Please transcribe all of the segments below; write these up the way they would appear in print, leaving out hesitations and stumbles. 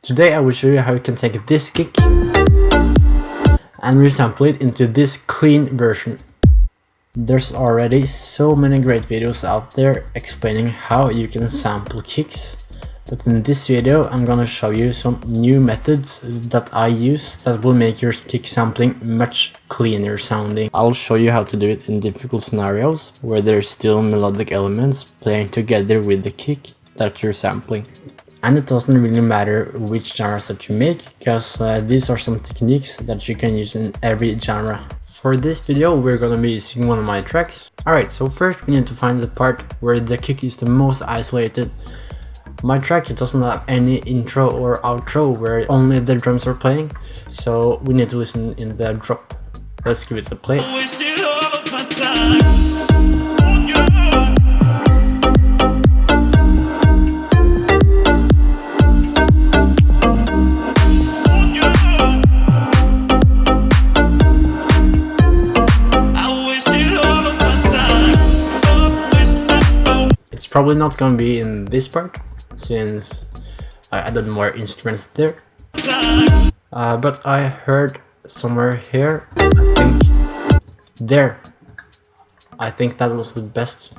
Today I will show you how you can take this kick and resample it into this clean version. There's already so many great videos out there explaining how you can sample kicks, but in this video I'm gonna show you some new methods that I use that will make your kick sampling much cleaner sounding. I'll show you how to do it in difficult scenarios where there's still melodic elements playing together with the kick that you're sampling. And it doesn't really matter which genres that you make, because these are some techniques that you can use in every genre. For this video we're gonna be using one of my tracks. Alright, so first we need to find the part where the kick is the most isolated. My track, it doesn't have any intro or outro where only the drums are playing, so we need to listen in the drop. Let's give it a play. It's probably not gonna be in this part, since I added more instruments there. But I heard somewhere here, I think, there. I think that was the best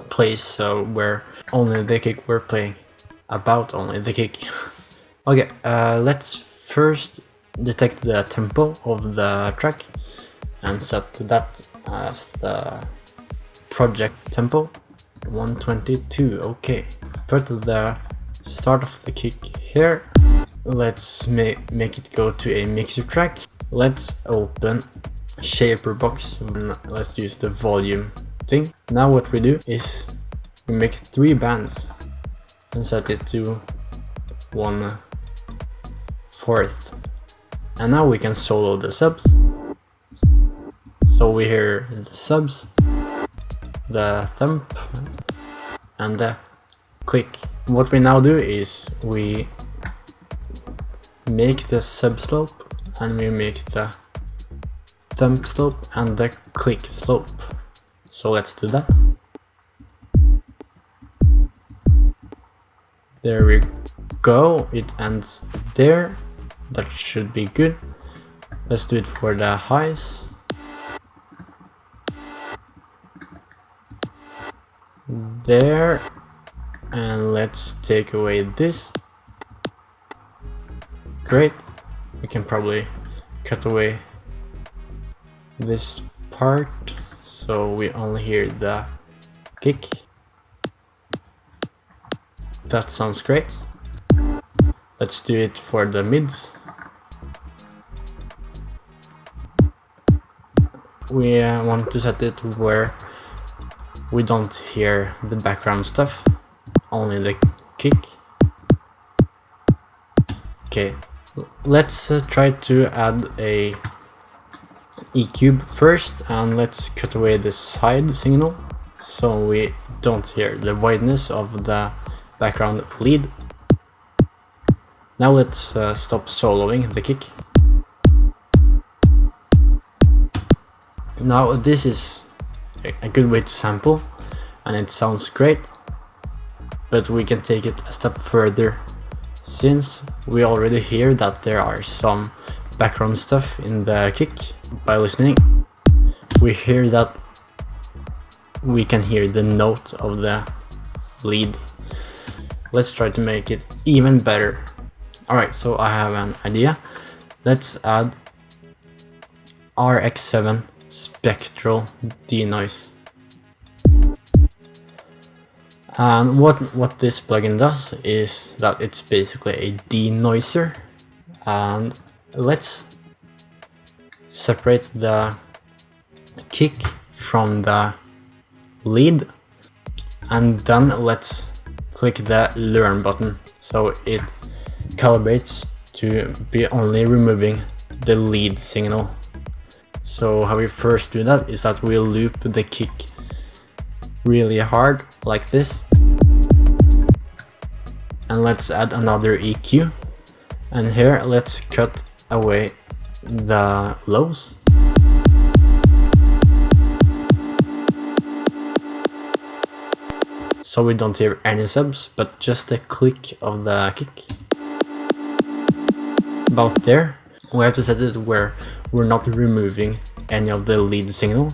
place where only the kick were playing. About only the kick. Okay, let's first detect the tempo of the track and set that as the project tempo. 122, okay. Put the start of the kick here. Let's make it go to a mixer track. Let's open Shaperbox and let's use the volume thing. Now what we do is we make 3 bands and set it to 1/4. And now we can solo the subs. So we hear the subs, the thump, and the click. What we now do is we make the sub slope and we make the thump slope and the click slope. So let's do that. There we go, it ends there. That should be good. Let's do it for the highs. There, and let's take away this. Great, we can probably cut away this part so we only hear the kick. That sounds great. Let's do it for the mids. We want to set it where we don't hear the background stuff, only the kick. Okay, let's try to add a EQ first, and let's cut away the side signal so we don't hear the wideness of the background lead. Now let's stop soloing the kick. Now this is a good way to sample and it sounds great, but we can take it a step further, since we already hear that there are some background stuff in the kick. By listening, we hear that we can hear the note of the lead. Let's try to make it even better. Alright, so I have an idea. Let's add RX7 Spectral denoise. And what this plugin does is that it's basically a denoiser, and let's separate the kick from the lead, and then let's click the learn button so it calibrates to be only removing the lead signal. So how we first do that is that we'll loop the kick really hard like this, and let's add another EQ, and here let's cut away the lows. So we don't hear any subs, but just the click of the kick. About there, we have to set it where we're not removing any of the lead signal.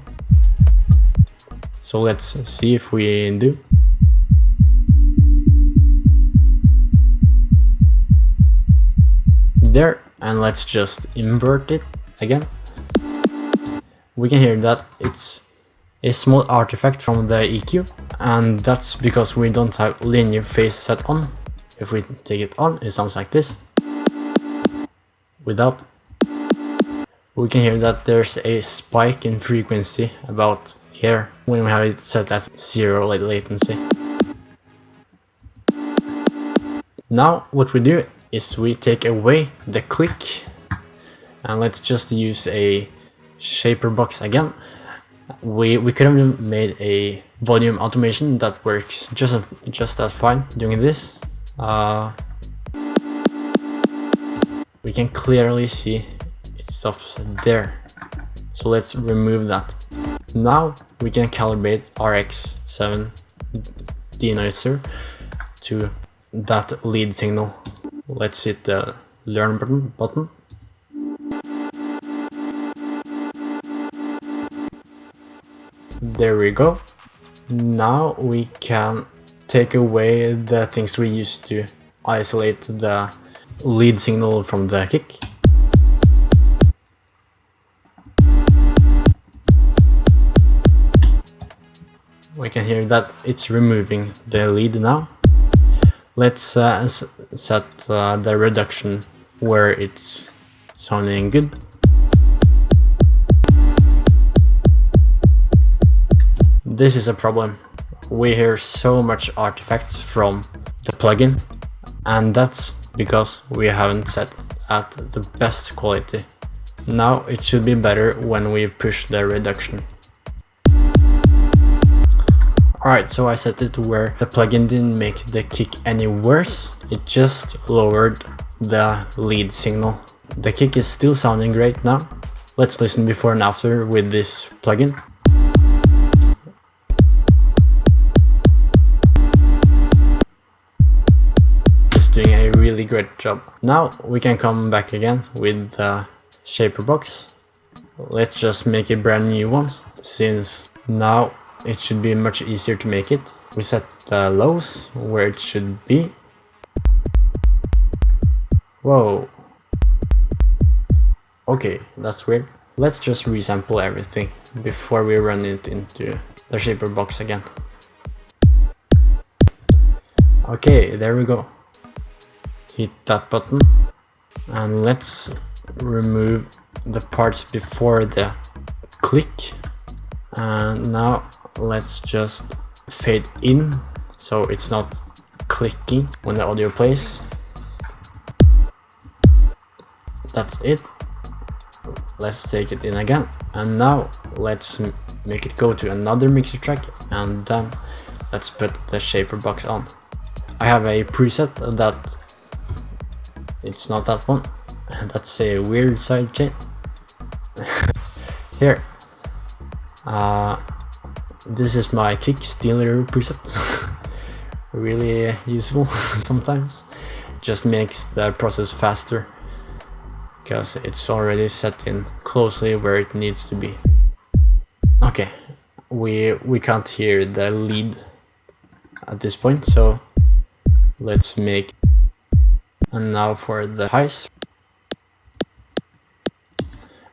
So let's see if we do. There, and let's just invert it again. We can hear that it's a small artifact from the EQ, and that's because we don't have linear phase set on. If we take it on, it sounds like this. Without, we can hear that there's a spike in frequency about here when we have it set at 0 latency. Now what we do is we take away the click, and let's just use a Shaperbox again. We could have made a volume automation that works just as fine doing this. We can clearly see it stops there, so let's remove that. Now we can calibrate RX7 denoiser to that lead signal. Let's hit the learn button. There we go. Now we can take away the things we used to isolate the lead signal from the kick. We can hear that it's removing the lead now. Let's set the reduction where it's sounding good. This is a problem. We hear so much artifacts from the plugin, and that's because we haven't set at the best quality. Now it should be better when we push the reduction. Alright, so I set it to where the plugin didn't make the kick any worse, it just lowered the lead signal. The kick is still sounding great now. Let's listen before and after with this plugin. It's doing a really great job. Now we can come back again with the Shaperbox. Let's just make a brand new one, since now it should be much easier to make it. We set the lows where it should be. Whoa. Okay, that's weird. Let's just resample everything before we run it into the Shaperbox again. Okay, there we go. Hit that button, and let's remove the parts before the click. And now let's just fade in so it's not clicking when the audio plays. That's it. Let's take it in again, and now let's make it go to another mixer track, and then let's put the Shaperbox on. I have a preset that it's not that one. That's a weird side chain. Here. This is my kick stealer preset. Really useful sometimes. Just makes the process faster because it's already set in closely where it needs to be. Okay, we can't hear the lead at this point, so let's make. And now for the highs.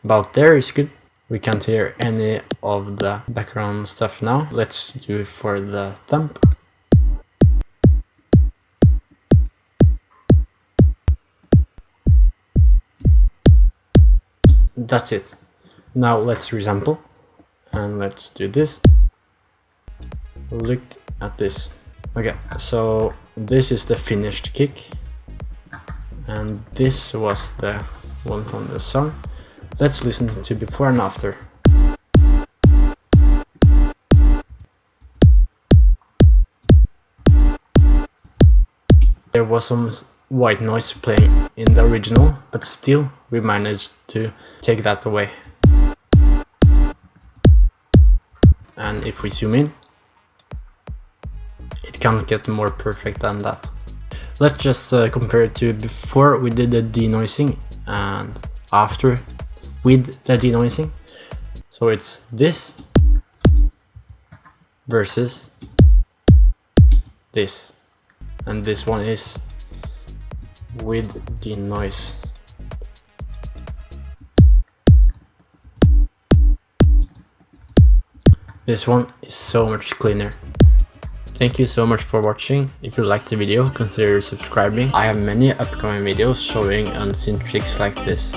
About there is good. We can't hear any of the background stuff now. Let's do it for the thump. That's it. Now let's resample, and let's do this. Look at this. Okay, so this is the finished kick, and this was the one from the song. Let's listen to before and after. There was some white noise playing in the original, but still we managed to take that away. And if we zoom in, it can't get more perfect than that. Let's just compare it to before we did the denoising and after with the denoising. So it's this versus this, and this one is with denoise. This one is so much cleaner. Thank you so much for watching. If you liked the video, consider subscribing. I have many upcoming videos showing unseen tricks like this.